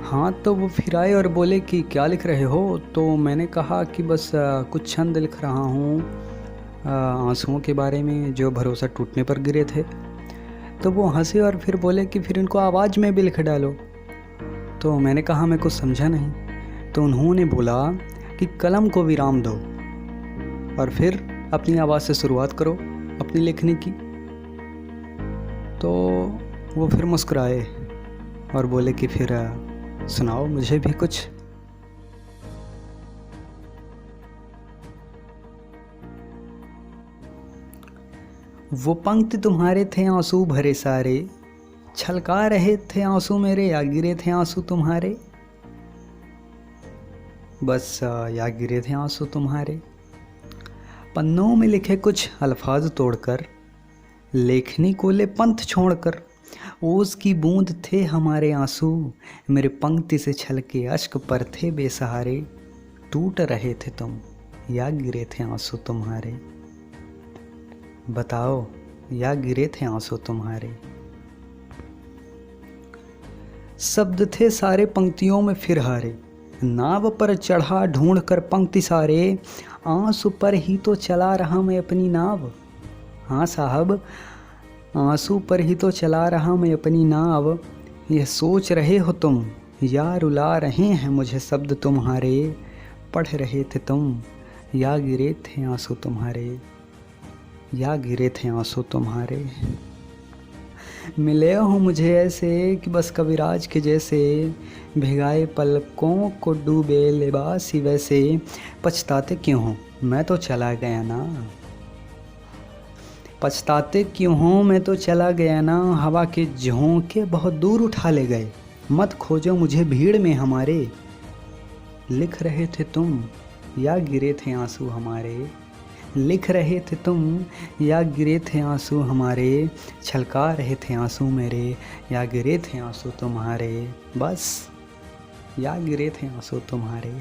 हाँ, तो वो फिर आए और बोले कि क्या लिख रहे हो? तो मैंने कहा कि बस कुछ छंद लिख रहा हूँ आँसुओं के बारे में जो भरोसा टूटने पर गिरे थे। तो वो हँसे और फिर बोले कि फिर इनको आवाज़ में भी लिख डालो। तो मैंने कहा मैं कुछ समझा नहीं। तो उन्होंने बोला कि कलम को विराम दो और फिर अपनी आवाज़ से शुरुआत करो अपनी लिखने की। तो वो फिर मुस्कुराए और बोले कि फिर सुनाओ मुझे भी कुछ। वो पंक्ति तुम्हारे थे आंसू भरे सारे, छलका रहे थे आंसू मेरे या गिरे थे आंसू तुम्हारे। बस या गिरे थे आंसू तुम्हारे। पन्नों में लिखे कुछ अल्फाज तोड़कर, लेखनी कोले पंथ छोड़कर, ओस की बूंद थे हमारे आंसू, मेरे पंक्ति से छलके अश्क पर थे बेसहारे। टूट रहे थे तुम या गिरे थे आंसू तुम्हारे। बताओ या गिरे थे आंसू तुम्हारे। शब्द थे सारे पंक्तियों में फिर हारे, नाव पर चढ़ा ढूंढ कर पंक्ति सारे, आंसू पर ही तो चला रहा मैं अपनी नाव। हाँ साहब, आंसू पर ही तो चला रहा मैं अपनी नाव। यह सोच रहे हो तुम या रुला रहे हैं मुझे शब्द तुम्हारे। पढ़ रहे थे तुम या गिरे थे आंसू तुम्हारे, या गिरे थे आंसू तुम्हारे। मिले हो मुझे ऐसे कि बस कविराज के जैसे, भिगाए पलकों को डूबे लिबासी वैसे। पछताते क्यों हो मैं तो चला गया ना, पछताते क्यों हो मैं तो चला गया ना। हवा के झोंके बहुत दूर उठा ले गए, मत खोजो मुझे भीड़ में हमारे। लिख रहे थे तुम या गिरे थे आंसू हमारे, लिख रहे थे तुम या गिरे थे आंसू हमारे। छलका रहे थे आंसू मेरे या गिरे थे आंसू तुम्हारे। बस या गिरे थे आंसू तुम्हारे।